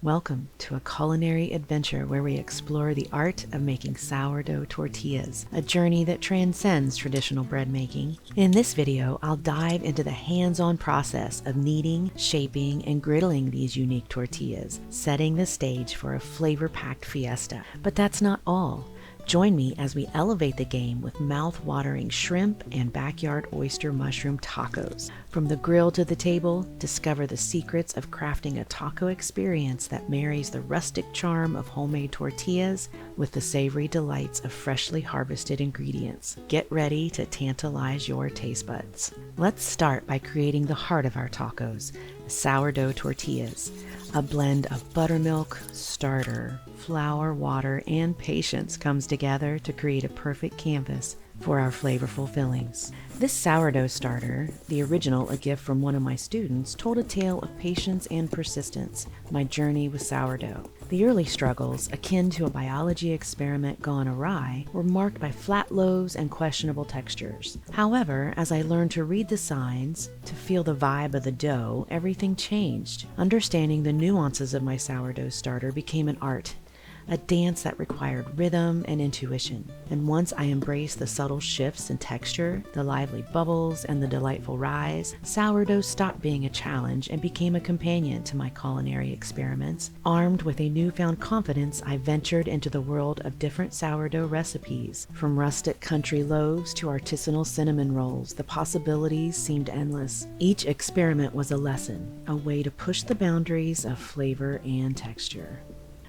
Welcome to a culinary adventure where we explore the art of making sourdough tortillas, a journey that transcends traditional bread making. In this video, I'll dive into the hands-on process of kneading, shaping, and griddling these unique tortillas, setting the stage for a flavor-packed fiesta. But that's not all. Join me as we elevate the game with mouth-watering shrimp and backyard oyster mushroom tacos. From the grill to the table, discover the secrets of crafting a taco experience that marries the rustic charm of homemade tortillas with the savory delights of freshly harvested ingredients. Get ready to tantalize your taste buds. Let's start by creating the heart of our tacos, sourdough tortillas. A blend of buttermilk, starter, flour, water, and patience comes together to create a perfect canvas for our flavorful fillings. This sourdough starter, the original a gift from one of my students, told a tale of patience and persistence, my journey with sourdough. The early struggles, akin to a biology experiment gone awry, were marked by flat loaves and questionable textures. However, as I learned to read the signs, to feel the vibe of the dough, everything changed. Understanding the nuances of my sourdough starter became an art, a dance that required rhythm and intuition. And once I embraced the subtle shifts in texture, the lively bubbles, and the delightful rise, sourdough stopped being a challenge and became a companion to my culinary experiments. Armed with a newfound confidence, I ventured into the world of different sourdough recipes. From rustic country loaves to artisanal cinnamon rolls, the possibilities seemed endless. Each experiment was a lesson, a way to push the boundaries of flavor and texture.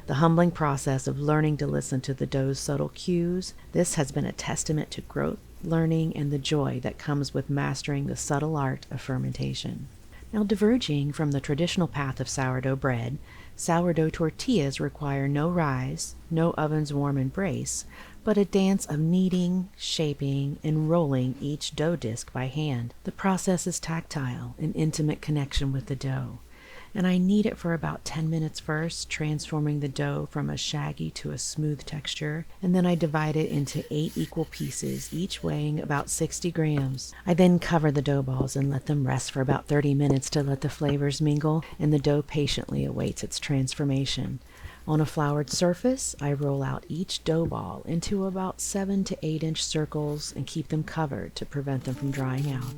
The humbling process of learning to listen to the dough's subtle cues, this has been a testament to growth, learning, and the joy that comes with mastering the subtle art of fermentation. Now, diverging from the traditional path of sourdough bread, sourdough tortillas require no rise, no oven's warm embrace, but a dance of kneading, shaping, and rolling each dough disc by hand. The process is tactile, an intimate connection with the dough. And I knead it for about 10 minutes first, transforming the dough from a shaggy to a smooth texture, and then I divide it into 8 equal pieces, each weighing about 60 grams. I then cover the dough balls and let them rest for about 30 minutes to let the flavors mingle, and the dough patiently awaits its transformation. On a floured surface, I roll out each dough ball into about 7 to 8 inch circles and keep them covered to prevent them from drying out.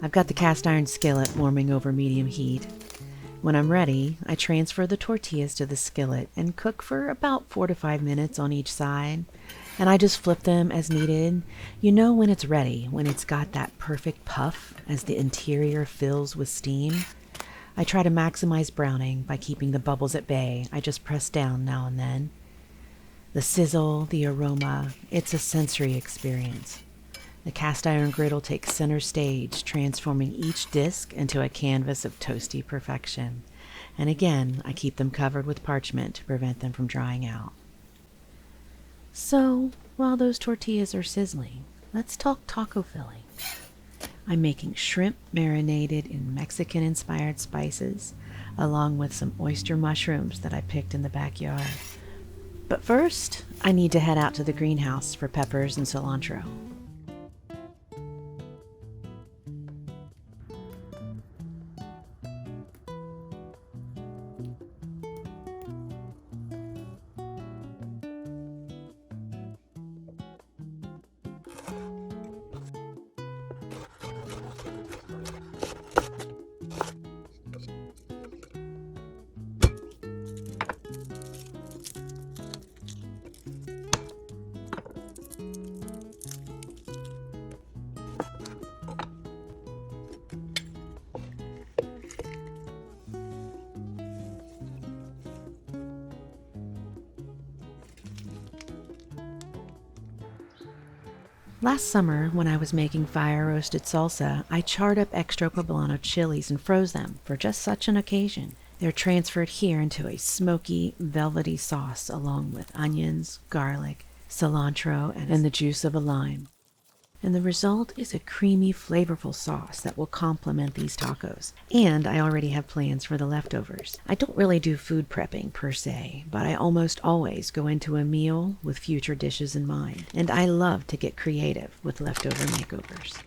I've got the cast iron skillet warming over medium heat. When I'm ready, I transfer the tortillas to the skillet and cook for about 4 to 5 minutes on each side. And I just flip them as needed. You know when it's ready, when it's got that perfect puff as the interior fills with steam. I try to maximize browning by keeping the bubbles at bay. I just press down now and then. The sizzle, the aroma, it's a sensory experience. The cast iron griddle takes center stage, transforming each disc into a canvas of toasty perfection. And again, I keep them covered with parchment to prevent them from drying out. So, while those tortillas are sizzling, let's talk taco filling. I'm making shrimp marinated in Mexican-inspired spices, along with some oyster mushrooms that I picked in the backyard. But first, I need to head out to the greenhouse for peppers and cilantro. Last summer, when I was making fire-roasted salsa, I charred up extra poblano chilies and froze them for just such an occasion. They're transferred here into a smoky, velvety sauce along with onions, garlic, cilantro, and the juice of a lime. And the result is a creamy, flavorful sauce that will complement these tacos. And I already have plans for the leftovers. I don't really do food prepping per se, but I almost always go into a meal with future dishes in mind. And I love to get creative with leftover makeovers.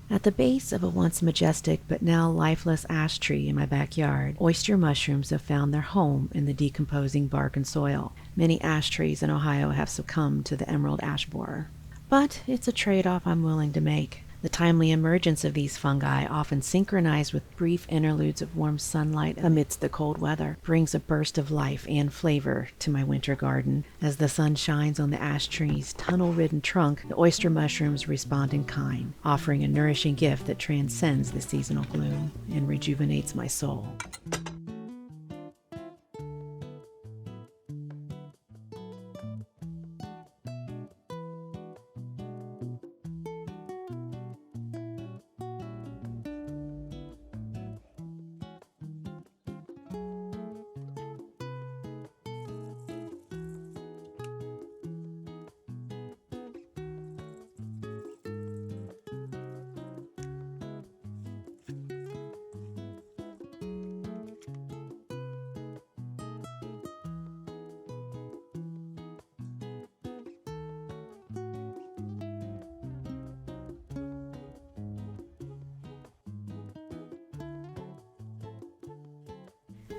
At the base of a once majestic but now lifeless ash tree in my backyard, oyster mushrooms have found their home in the decomposing bark and soil. Many ash trees in Ohio have succumbed to the emerald ash borer. But it's a trade-off I'm willing to make. The timely emergence of these fungi, often synchronized with brief interludes of warm sunlight amidst the cold weather, brings a burst of life and flavor to my winter garden. As the sun shines on the ash tree's tunnel-ridden trunk, the oyster mushrooms respond in kind, offering a nourishing gift that transcends the seasonal gloom and rejuvenates my soul.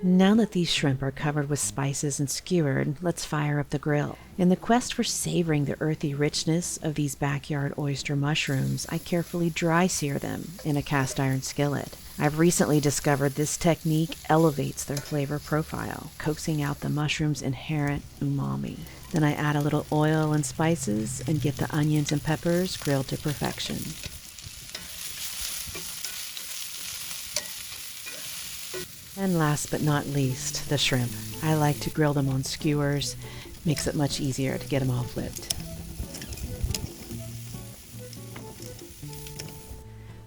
Now that these shrimp are covered with spices and skewered, let's fire up the grill. In the quest for savoring the earthy richness of these backyard oyster mushrooms, I carefully dry sear them in a cast iron skillet. I've recently discovered this technique elevates their flavor profile, coaxing out the mushroom's inherent umami. Then I add a little oil and spices and get the onions and peppers grilled to perfection. And last but not least, the shrimp. I like to grill them on skewers. Makes it much easier to get them all flipped.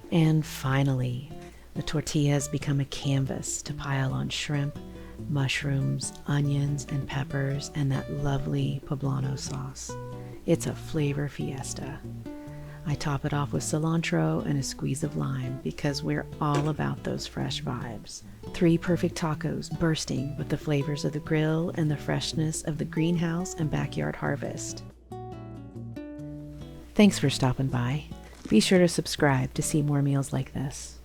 And finally, the tortillas become a canvas to pile on shrimp, mushrooms, onions, and peppers, and that lovely poblano sauce. It's a flavor fiesta. I top it off with cilantro and a squeeze of lime because we're all about those fresh vibes. 3 perfect tacos bursting with the flavors of the grill and the freshness of the greenhouse and backyard harvest. Thanks for stopping by. Be sure to subscribe to see more meals like this.